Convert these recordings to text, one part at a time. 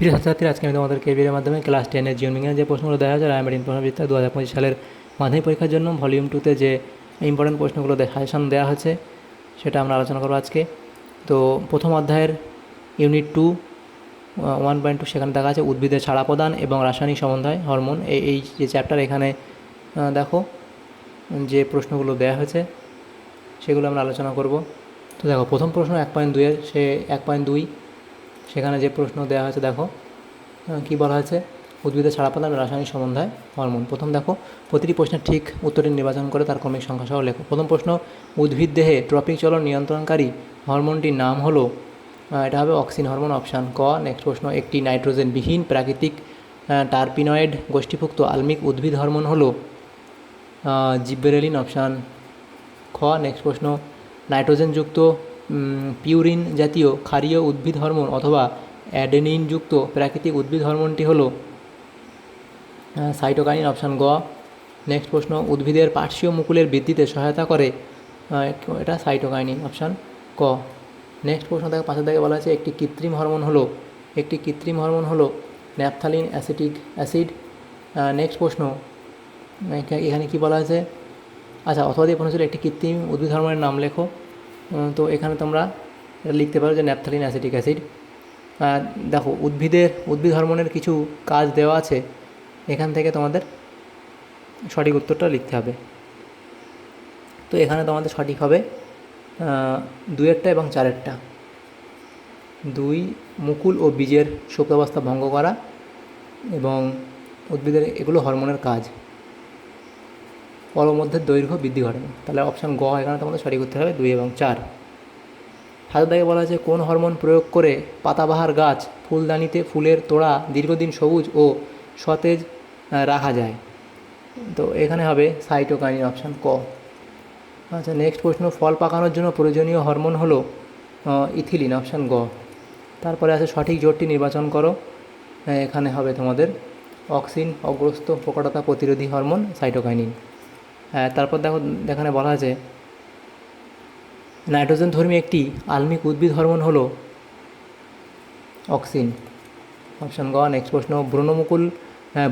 প্রিয় ছাত্রছাত্রীরা, আজকে আমি তোমাদের কেবিএর মাধ্যমে ক্লাস 10-এর জীববিজ্ঞানের যে প্রশ্নগুলো দেখা যায় রায়মার্টিন প্রশ্নবিদ্যা 2025 সালের মাধ্যমিক পরীক্ষার জন্য ভলিউম 2-তে যে ইম্পর্টেন্ট প্রশ্নগুলো সাজেশন দেওয়া হয়েছে সেটা আমরা আলোচনা করবো আজকে। তো প্রথম অধ্যায়ের ইউনিট 2 1.2 সেখানে দেখা আছে উদ্ভিদের ছাড়া প্রদান এবং রাসায়নিক সমন্বয় হরমোন। এই যে চ্যাপ্টার, এখানে দেখো যে প্রশ্নগুলো দেওয়া হয়েছে সেগুলো আমরা আলোচনা করব। তো দেখো, প্রথম প্রশ্ন 1.2-এর সে 1.2 সেখানে যে প্রশ্ন দেওয়া হয়েছে দেখো কী বলা হয়েছে, উদ্ভিদের ছাড়া প্রদান রাসায়নিক সমন্বয় হরমোন। প্রথম দেখো, প্রতিটি প্রশ্নের ঠিক উত্তরটি নির্বাচন করে তার ক্রমিক সংখ্যা সহ লেখো। প্রথম প্রশ্ন, উদ্ভিদ দেহে ট্রপিক চলন নিয়ন্ত্রণকারী হরমোনটির নাম হলো, এটা হবে অক্সিন হরমোন, অপশান ক। নেক্সট প্রশ্ন, একটি নাইট্রোজেনবিহীন প্রাকৃতিক টার্পিনয়েড গোষ্ঠীভুক্ত আলমিক উদ্ভিদ হরমোন হলো জিব্বেরেলিন, অপশান খ। নেক্সট প্রশ্ন, নাইট্রোজেনযুক্ত পিউরিন জাতীয় ক্ষারীয় উদ্ভিদ হরমোন অথবা অ্যাডেনিনযুক্ত প্রাকৃতিক উদ্ভিদ হরমোনটি হলো সাইটোকাইনিন, অপশান গ। নেক্সট প্রশ্ন, উদ্ভিদের পার্শ্বীয় মুকুলের বৃদ্ধিতে সহায়তা করে, এটা সাইটোকাইনিন, অপশান ক। নেক্সট প্রশ্ন দেখো, পাশের দিকে বলা আছে একটি কৃত্রিম হরমোন হলো ন্যাপথালিন অ্যাসিটিক অ্যাসিড। নেক্সট প্রশ্ন, এখানে কি বলা আছে, আচ্ছা অথবা দিয়ে প্রশ্ন ছিল একটি কৃত্রিম উদ্ভিদ হরমোনের নাম লেখো। তো এখানে তোমরা এটা লিখতে পারো যে ন্যাপথালিন অ্যাসিটিক অ্যাসিড। দেখো, উদ্ভিদ হরমোনের কিছু কাজ দেওয়া আছে, এখান থেকে তোমাদের সঠিক উত্তরটা লিখতে হবে। তো এখানে তোমাদের সঠিক হবে 2-এরটা এবং 4-এরটা। 2, মুকুল ও বীজের সুপ্তাবস্থা ভঙ্গ করা এবং উদ্ভিদের এগুলো হরমোনের কাজ। পরমধ্যের দৈর্ঘ্য বৃদ্ধি ঘটানো, তাহলে অপশান গ এখানে তোমাদের সঠিক উত্তর হবে 2 এবং 4। হাতের দাগে বলা আছে কোন হরমোন প্রয়োগ করে পাতাবাহার গাছ ফুলদানিতে ফুলের তোড়া দীর্ঘদিন সবুজ ও সতেজ রাখা যায়। তো এখানে হবে সাইটোকাইনিন, অপশান ক। আচ্ছা, নেক্সট প্রশ্ন, ফল পাকানোর জন্য প্রয়োজনীয় হরমোন হলো ইথিলিন, অপশান গ। তারপরে আছে সঠিক জোটটি নির্বাচন করো, এখানে হবে তোমাদের অক্সিন অগ্রস্ত প্রকটতা প্রতিরোধী হরমোন সাইটোকাইনিন। তারপর দেখো, এখানে বলা আছে নাইট্রোজেন ধর্মী একটি আলমিক উদ্ভিদ হরমোন হলো অক্সিন, অপশান গ। নেক্সট প্রশ্ন,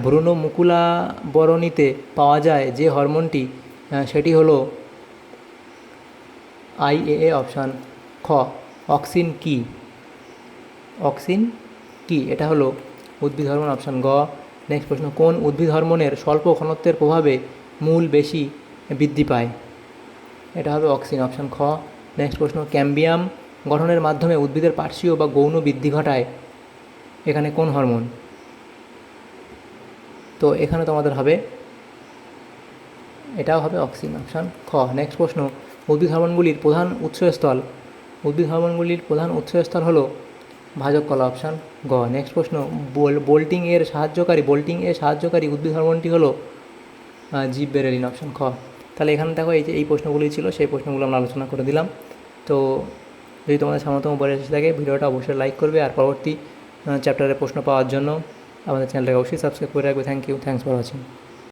ভ্রূণমুকুলাবরণীতে পাওয়া যায় যে হরমোনটি, সেটি হলো IAA, অপশান খ। অক্সিন কি, এটা হলো উদ্ভিদ হরমোন, অপশান গ। নেক্সট প্রশ্ন, কোন উদ্ভিদ হরমোনের স্বল্প ঘনত্বের প্রভাবে মূল বেশি বৃদ্ধি পায়, এটা হবে অক্সিন, অপশান খ। নেক্সট প্রশ্ন, ক্যাম্বিয়াম গঠনের মাধ্যমে উদ্ভিদের পার্শ্বীয় বা গৌণ বৃদ্ধি ঘটায়, এখানে কোন হরমোন? তো এখানে তোমাদের হবে, এটাও হবে অক্সিন, অপশান খ। নেক্সট প্রশ্ন, উদ্ভিদ হরমোনগুলির প্রধান উৎসস্থল হলো ভাজক কলা, অপশান গ। নেক্সট প্রশ্ন, বোল্টিং এর সাহায্যকারী উদ্ভিদ হরমোনটি হলো জিববেরেলিন, অপশান খ। তাহলে এখানে দেখো এই প্রশ্নগুলি ছিল, সেই প্রশ্নগুলো আমরা আলোচনা করে দিলাম। তো যদি তোমাদের সামর্থ্য বলে এসে থাকে, ভিডিওটা অবশ্যই লাইক করবে, আর পরবর্তী চ্যাপ্টারের প্রশ্ন পাওয়ার জন্য আমাদের চ্যানেলটাকে অবশ্যই সাবস্ক্রাইব করে রাখবে। Thanks for watching.